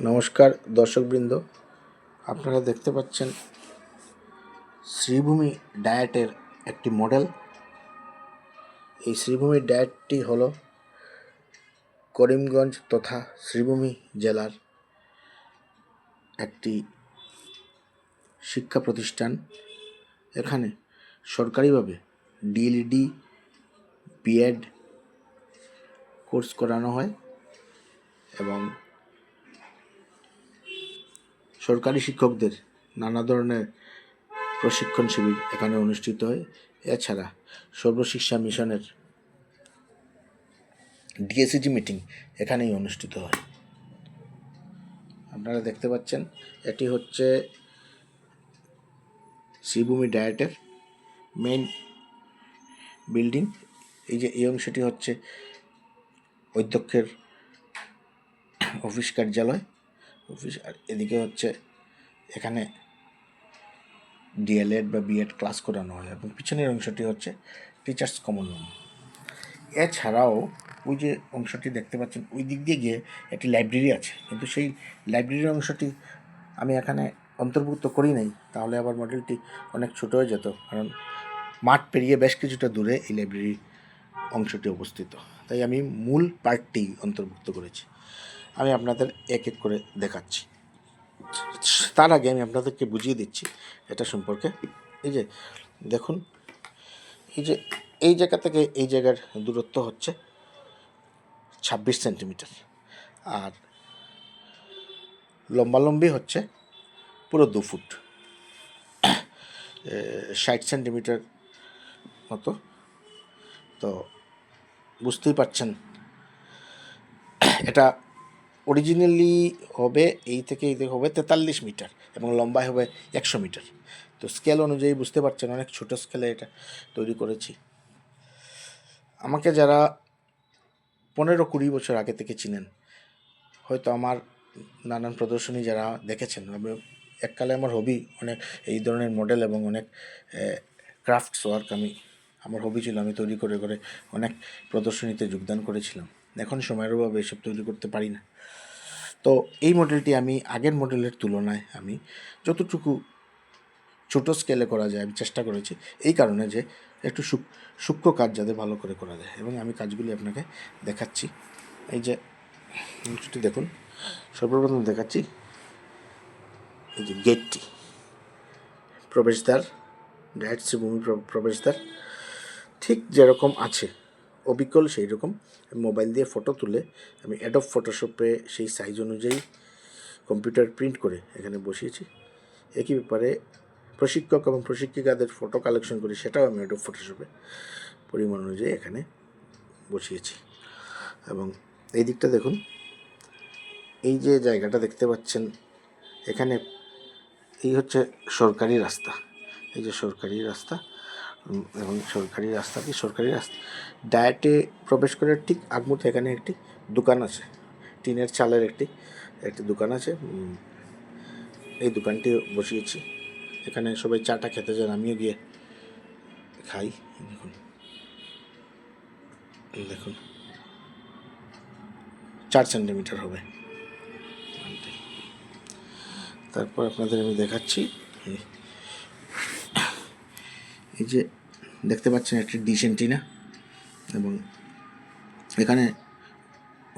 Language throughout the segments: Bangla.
নমস্কার দর্শকবৃন্দ, আপনারা দেখতে পাচ্ছেন শ্রীভূমি ডায়েটের একটি মডেল। এই শ্রীভূমি ডায়েটটি হলো করিমগঞ্জ তথা শ্রীভূমি জেলার একটি শিক্ষা প্রতিষ্ঠান। এখানে সরকারিভাবে ডিএলইডি বিএড কোর্স করানো হয় এবং সরকারি শিক্ষকদের নানা ধরনের প্রশিক্ষণ শিবির এখানে অনুষ্ঠিত হয়। এছাড়া সর্বশিক্ষা মিশনের ডিএসিজি মিটিং এখানেই অনুষ্ঠিত হয়। আপনারা দেখতে পাচ্ছেন এটি হচ্ছে শ্রীভূমি ডায়েটের মেইন বিল্ডিং। এই অংশটি হচ্ছে অধ্যক্ষের অফিস কার্যালয় আর এদিকে হচ্ছে এখানে ডিএলএড বা বিএড ক্লাস করানো হয় এবং পিছনের অংশটি হচ্ছে টিচার্স কমন রুম। এছাড়াও ওই যে অংশটি দেখতে পাচ্ছেন ওই দিক দিয়ে গিয়ে একটি লাইব্রেরি আছে, কিন্তু সেই লাইব্রেরির অংশটি আমি এখানে অন্তর্ভুক্ত করি নাই, তাহলে আবার মডেলটি অনেক ছোট হয়ে যেত, কারণ মাঠ পেরিয়ে বেশ কিছুটা দূরে এই লাইব্রেরি অংশটি অবস্থিত। তাই আমি মূল পার্টটি অন্তর্ভুক্ত করেছি। আমি আপনাদের এক এক করে দেখাচ্ছি। তার আগে আমি আপনাদেরকে বুঝিয়ে দিচ্ছি এটা সম্পর্কে। এই যে দেখুন, এই জায়গা থেকে এই জায়গার দূরত্ব হচ্ছে 26 সেন্টিমিটার, আর লম্বালম্বি হচ্ছে পুরো 2 ফুট 60 সেন্টিমিটার মতো। তো বুঝতেই পারছেন এটা অরিজিনালি হবে এই থেকে হবে 43 মিটার এবং লম্বায় হবে 100 মিটার। তো স্কেল অনুযায়ী বুঝতে পারছেন অনেক ছোট স্কেলে এটা তৈরি করেছি। আমাকে যারা 15-20 বছর আগে থেকে চিনেন, হয়তো আমার নানান প্রদর্শনী যারা দেখেছেন, এককালে আমার হবি অনেক এই ধরনের মডেল এবং অনেক ক্রাফটস ওয়ার্ক আমার হবি ছিল। আমি তৈরি করে করে অনেক প্রদর্শনীতে যোগদান করেছিলাম। এখন সময়ের অভাবে এসব তৈরি করতে পারি না। তো এই মডেলটি আমি আগের মডেলের তুলনায় আমি যতটুকু ছোটো স্কেলে করা যায় আমি চেষ্টা করেছি, এই কারণে যে একটু সূক্ষ্ম কাজ যাতে ভালো করে করা যায়, এবং আমি কাজগুলি আপনাকে দেখাচ্ছি। এই যে অংশটি দেখুন, সর্বপ্রথম দেখাচ্ছি এই যে গেটটি, প্রবেশদ্বার, ডায়েট শ্রীভূমি প্রবেশদ্বার ঠিক যেরকম আছে অবিকল সেই রকম মোবাইল দিয়ে ফটো তুলে আমি অ্যাডোব ফটোশপে সেই সাইজ অনুযায়ী কম্পিউটার প্রিন্ট করে এখানে বসিয়েছি। একই ব্যাপারে প্রশিক্ষক এবং প্রশিক্ষিকাদের ফটো কালেকশন করি, সেটাও আমি অ্যাডোব ফটোশপে পরিমাণ অনুযায়ী এখানে বসিয়েছি। এবং এই দিকটা দেখুন, এই যে জায়গাটা দেখতে পাচ্ছেন এখানে এই হচ্ছে সরকারি রাস্তা। এই যে সরকারি রাস্তা, এবং সরকারি রাস্তা ডায়েটে প্রবেশ করার ঠিক আগমুহূর্তে এখানে একটি দোকান আছে, টিনের চালের একটি দোকান আছে। এই দোকানটি বসিয়েছি, এখানে সবাই চাটা খেতে যান, আমিও গিয়ে খাই। দেখুন 4 সেন্টিমিটার হবে। তারপর আপনাদের আমি দেখাচ্ছি, এই যে দেখতে পাচ্ছেন একটি ডিশ অ্যান্টিনা, এবং এখানে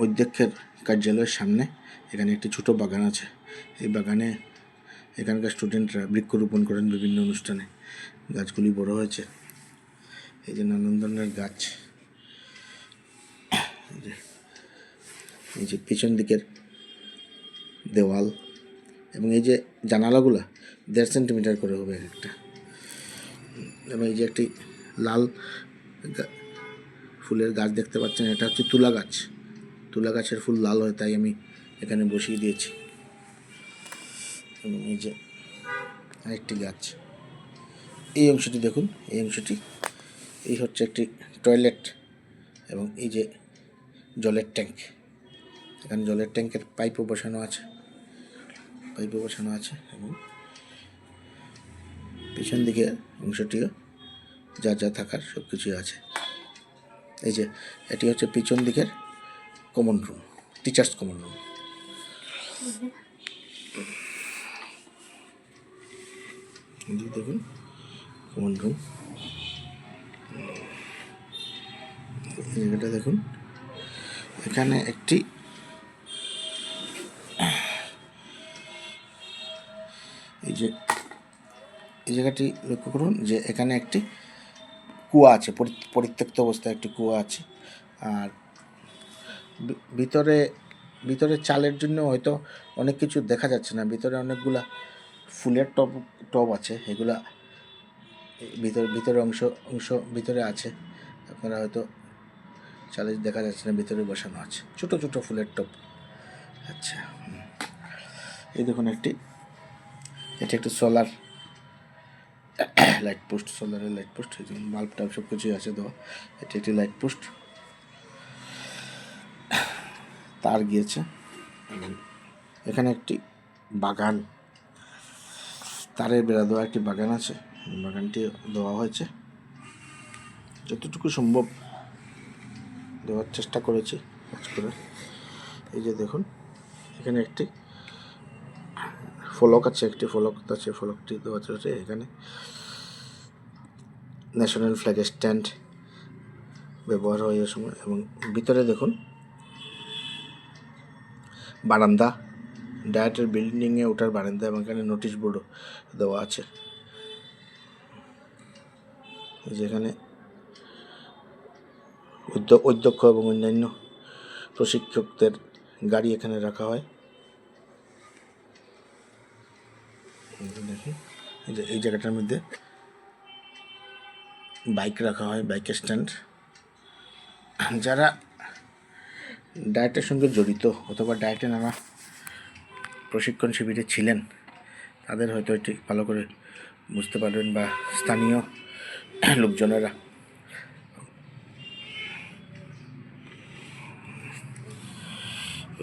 অধ্যক্ষের কার্যালয়ের সামনে এখানে একটি ছোট বাগান আছে। এই বাগানে এখানকার স্টুডেন্টরা বৃক্ষরোপণ করেন বিভিন্ন অনুষ্ঠানে। গাছগুলি বড় হয়েছে, এই যে নানান ধরনের গাছ। এই যে পিছন দিকের দেওয়াল, এবং এই যে জানালাগুলো 1.5 সেন্টিমিটার করে হবে একটা। এবং এই যে একটি লাল ফুলের গাছ দেখতে পাচ্ছেন, এটা হচ্ছে তুলা গাছ। তুলা গাছের ফুল লাল হয়, তাই আমি এখানে বসিয়ে দিয়েছি। এবং এই যে আরেকটি গাছ, এই অংশটি দেখুন, এই হচ্ছে একটি টয়লেট, এবং এই যে জলের ট্যাঙ্ক, এখানে জলের ট্যাঙ্কের পাইপও বসানো আছে, এবং পিছন দিকে অংশটিও যা থাকার সব কিছুই আছে। এই যে এটি হচ্ছে পিছন দিকের common room, teachers common room. দেখুন কমন রুম, জায়গাটা দেখুন। এখানে একটি এই জায়গাটি লক্ষ্য করুন যে এখানে একটি কুয়া আছে, পরিত্যক্ত অবস্থায় একটি কুয়া আছে। আর ভিতরে ভিতরে চালের জন্য হয়তো অনেক কিছু দেখা যাচ্ছে না, ভিতরে অনেকগুলা ফুলের টব আছে, এগুলা ভিতরে অংশ ভিতরে আছে, আপনারা হয়তো চালে দেখা যাচ্ছে না, ভিতরে বসানো আছে ছোট ছোট ফুলের টব। আচ্ছা, এই দেখুন এটি একটি সোলার লাইট পোস্ট, সোলারের লাইট পোস্ট, এই যেমন বাল্ব টাল্ব সব কিছুই আছে দেওয়া। এটি একটি লাইট পোস্ট, তার গিয়েছে। এবং এখানে একটি বাগান, তারের বেড়া দেওয়া একটি বাগান আছে, বাগানটি দেওয়া হয়েছে যতটুকু সম্ভব দেওয়ার চেষ্টা করেছি কাজ করে। এই যে দেখুন এখানে একটি ফলক আছে, ফলকটি দেওয়া আছে। এখানে ন্যাশনাল ফ্ল্যাগের স্ট্যান্ড ব্যবহার হয় এই সময়। এবং ভিতরে দেখুন বারান্দা, ডায়েটের বিল্ডিংয়ে ওঠার বারান্দা, এবং এখানে নোটিশ বোর্ডও দেওয়া আছে। যেখানে অধ্যক্ষ এবং অন্যান্য প্রশিক্ষকদের গাড়ি এখানে রাখা হয়। দেখুন এই জায়গাটার মধ্যে বাইক রাখা হয়, বাইকের স্ট্যান্ড। যারা ডায়েটের সঙ্গে জড়িত অথবা ডায়েটে নানা প্রশিক্ষণ শিবিরে ছিলেন তাদের হয়তো এটি ভালো করে বুঝতে পারবেন, বা স্থানীয় লোকজনেরা।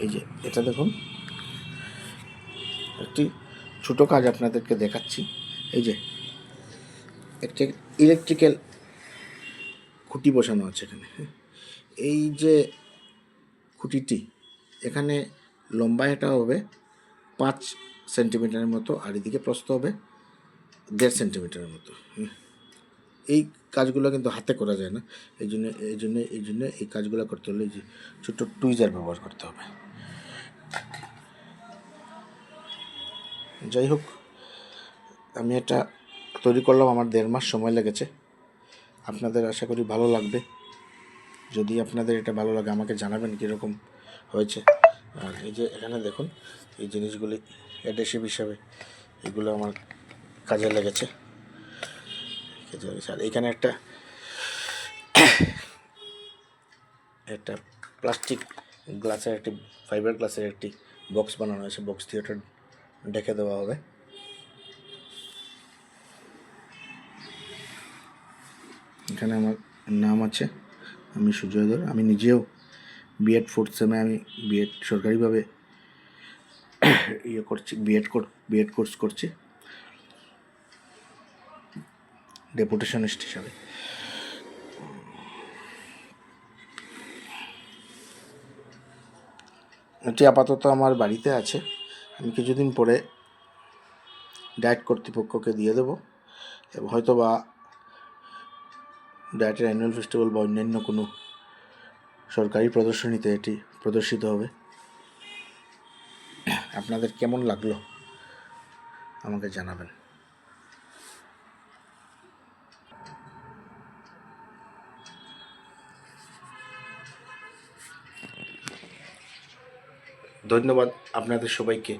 এই যে এটা দেখুন একটি ছোটো কাজ আপনাদেরকে দেখাচ্ছি। এই যে একটি ইলেকট্রিক্যাল খুঁটি বসানো আছে এখানে। এই যে খুঁটিটি এখানে লম্বা এটা হবে 5 সেন্টিমিটারের মতো, আর এদিকে প্রস্থ হবে 1.5 সেন্টিমিটারের মতো। এই কাজগুলো কিন্তু হাতে করা যায় না, এই জন্য এই কাজগুলো করতে হলে এই যে ছোট্ট টুইজার ব্যবহার করতে হবে। যাই হোক, আমি এটা তৈরি করলাম, আমার 1.5 মাস সময় লেগেছে। আপনাদের আশা করি ভালো লাগবে। যদি আপনাদের এটা ভালো লাগে আমাকে জানাবেন কীরকম হয়েছে। আর এই যে এখানে দেখুন এই জিনিসগুলি অ্যাডহেসিভ হিসাবে এগুলো আমার কাজে লেগেছে। আর এখানে একটা প্লাস্টিক গ্লাসের একটি ফাইবার গ্লাসের একটি বক্স বানানো হয়েছে, বক্স দিয়ে ওটা ঢেকে দেওয়া হবে। এখানে আমার নাম আছে, আমি সুজয় ধর। আমি নিজেও বিএড 4th সেমে আমি বিএড সরকারিভাবে করছি, বিএড কোর্স করছি ডেপুটেশনিস্ট হিসাবে। এটি আপাতত আমার বাড়িতে আছে, আমি কিছুদিন পরে ডায়েট কর্তৃপক্ষকে দিয়ে দেবো, এবং হয়তো বা ডায়েটের অ্যানুয়াল ফেস্টিভ্যাল বা অন্যান্য কোনো সরকারি প্রদর্শনীতে এটি প্রদর্শিত হবে। আপনাদের কেমন লাগলো আমাকে জানাবেন। ধন্যবাদ আপনাদের সবাইকে।